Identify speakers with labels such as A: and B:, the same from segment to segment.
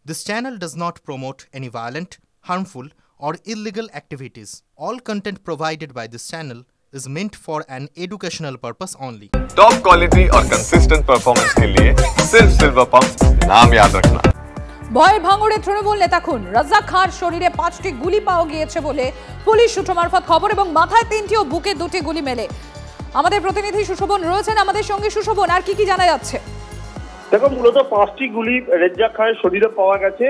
A: This channel does not promote any violent, harmful, or illegal activities. All content provided by this channel is meant for an educational purpose only.
B: Top quality और consistent performance के लिए सिर्फ silver pump नाम याद रखना।
C: ভয়ের ভাঙড়ে তৃণমূল নেতা খুন রাজ্জাক খাঁর শরীরে 5টি গুলি পাওয়া গিয়েছে বলে পুলিশ সূত্র মারফত খবর এবং মাথায় 3টি ও বুকে 2টি গুলি মেলে। আমাদের প্রতিনিধি সুশোভন রয়েছেন আমাদের সঙ্গে। সুশোভন, আর কি জানা যাচ্ছে?
D: দেখো, মূলত 5টি গুলি রাজ্জাক খাঁর শরীরে পাওয়া গেছে,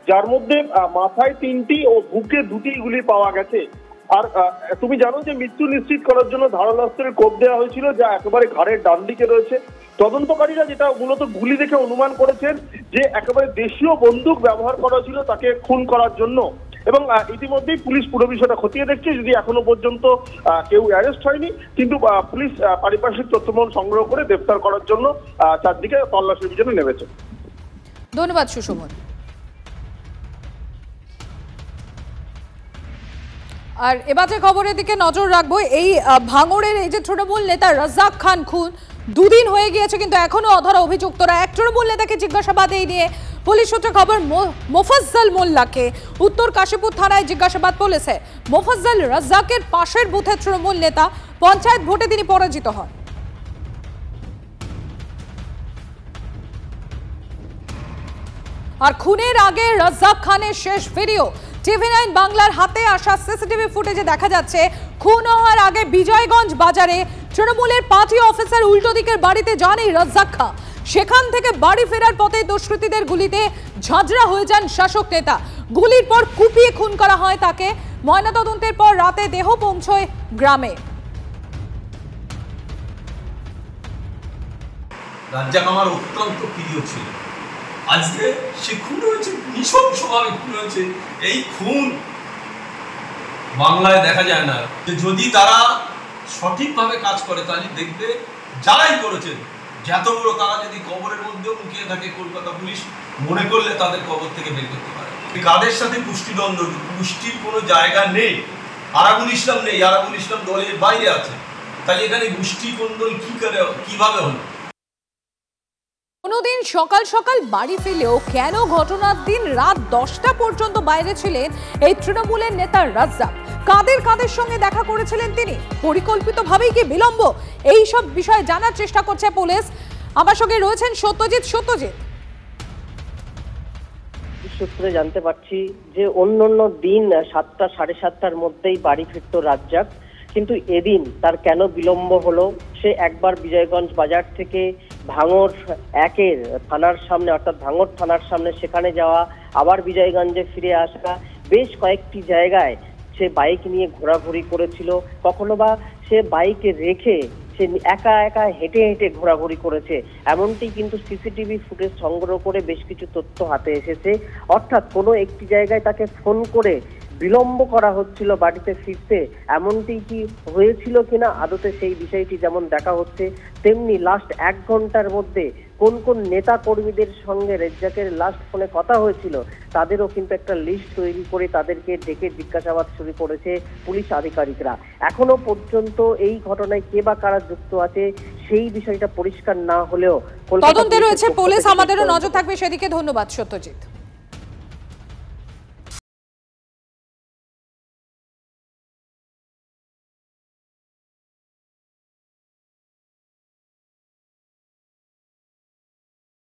D: যার মধ্যে মাথায় 3টি ও বুকে 2টি গুলি পাওয়া গেছে। আর তুমি জানো যে মৃত্যু নিশ্চিত করার জন্য ধারালাস্ত্রের কোপ দেওয়া হয়েছিল, যা একেবারে ঘাড়ের ডান দিকে রয়েছে। তদন্তকারীরা যেটা মূলত গুলি দেখে অনুমান করেছেন যে একেবারে দেশীয় বন্দুক ব্যবহার করা ছিল তাকে খুন করার জন্য। এবং ইতিমধ্যেই পুলিশ পুরো বিষয়টা খতিয়ে দেখছে, যদি এখনো পর্যন্ত কেউ অ্যারেস্ট হয়নি, কিন্তু পুলিশ পারিপার্শ্বিক তথ্যমূল সংগ্রহ করে গ্রেফতার করার জন্য চারদিকে তল্লাশি অভিযানে নেমেছে।
C: ধন্যবাদ সুশোভন। আর এবার যে খবরের দিকে নজর রাখবো, এই ভাঙড়ের এই যে তৃণমূল নেতা রাজ্জাক খান খুন, দুদিন হয়ে গিয়েছে কিন্তু এখনো অধরা অভিযুক্তরা। এক তৃণমূল নেতাকে জিজ্ঞাসাবাদ এই নিয়ে পুলিশ সূত্রে খবর, মোফাজ্জল মোল্লাকে উত্তর কাশীপুর থানায় জিজ্ঞাসাবাদ পুলিশে। মোফাজ্জল রাজ্জাকের পাশের বুথের তৃণমূল নেতা, পঞ্চায়েত ভোটে তিনি পরাজিত হন। আর খুনের আগে রাজ্জাক খানের শেষ ভিডিও TV9 বাংলার হাতে আসা সিসিটিভি ফুটেজে দেখা যাচ্ছে খুন হওয়ার আগে বিজয়গঞ্জ বাজারে তৃণমূলের পার্টি অফিসার উল্টো দিকের বাড়িতে যান এই রাজ্জাক খাঁ। সেখান থেকে বাড়ি ফেরার পথে দুষ্কৃতীদের গুলিতে ঝাঁঝরা হয়ে যান শাসক নেতা। গুলির পর কুপিয়ে খুন করা হয় তাকে। ময়নাতদন্তের পর রাতে দেহ পৌঁছয় গ্রামে।
E: রাজ্জাক আমার অত্যন্ত প্রিয় ছিল। আজকে সে খুন হয়েছে, নৃশংসভাবে খুন হয়েছে। এই খুন বাংলায় দেখা যায় না। যদি তারা সঠিকভাবে কাজ করে তাহলে দেখবে যারাই করেছেন যত বড়, তারা যদি কবরের মধ্যেও লুকিয়ে থাকে, কলকাতা পুলিশ মনে করলে তাদের কবর থেকে বের করতে পারে। কাদের সাথে গোষ্ঠীদ্বন্দ্ব, গোষ্ঠীর কোনো জায়গা নেই। আরাবুল ইসলাম নেই, আরাবুল ইসলাম দলের বাইরে আছে। তাই এখানে গোষ্ঠী কোন্দল কিভাবে হলো?
C: কোনোদিন সকাল সকাল বাড়ি ফিরলেও কেন ঘটনার দিন রাত 10টা পর্যন্ত বাইরে ছিলেন এই তৃণমূলের নেতা রাজ্জাক? কাদের সঙ্গে দেখা করেছিলেন তিনি? পরিকল্পিতভাবেই কি বিলম্ব? এই সব বিষয়ে জানার চেষ্টা করছে পুলিশ। আমার সঙ্গে রয়েছেন সত্যজিৎ।
F: সূত্রে জানতে পারছি যে অন্যান্য দিন 7টা সাড়ে 7টার মধ্যেই বাড়ি ফিরত রাজ্জাক, কিন্তু এদিন তার কেন বিলম্ব হলো? সে একবার বিজয়গঞ্জ বাজার থেকে ভাঙড় 1-এর থানার সামনে, অর্থাৎ ভাঙড় থানার সামনে সেখানে যাওয়া, আবার বিজয়গঞ্জে ফিরে আসা, বেশ কয়েকটি জায়গায় সে বাইক নিয়ে ঘোরাঘুরি করেছিল। কখনো বা সে বাইকে রেখে সে একা হেঁটে ঘোরাঘুরি করেছে। এমনটি কিন্তু সিসিটিভি ফুটেজ সংগ্রহ করে বেশ কিছু তথ্য হাতে এসেছে। অর্থাৎ কোনো একটি জায়গায় তাকে ফোন করে বিলম্ব করা হচ্ছিল বাড়িতে ফিরতে, এমনটি কি হয়েছিল কিনা আদতে সেই বিষয়টি যেমন দেখা হচ্ছে, তেমনি লাস্ট 1 ঘন্টার মধ্যে কোন কোন নেতা কর্মীদের সঙ্গে রাজ্জাকের লাস্ট ফোনে কথা হয়েছিল তাদেরও কিন্তু একটা লিস্ট তৈরি করে তাদেরকে ডেকে জিজ্ঞাসাবাদ শুরু করেছে পুলিশ আধিকারিকরা। এখনো পর্যন্ত এই ঘটনায় কে বা কারা যুক্ত আছে সেই বিষয়টা পরিষ্কার না হলেও
C: তদন্তে রয়েছে পুলিশ। আমাদেরও নজর থাকবে সেদিকে। ধন্যবাদ সত্যজিৎ।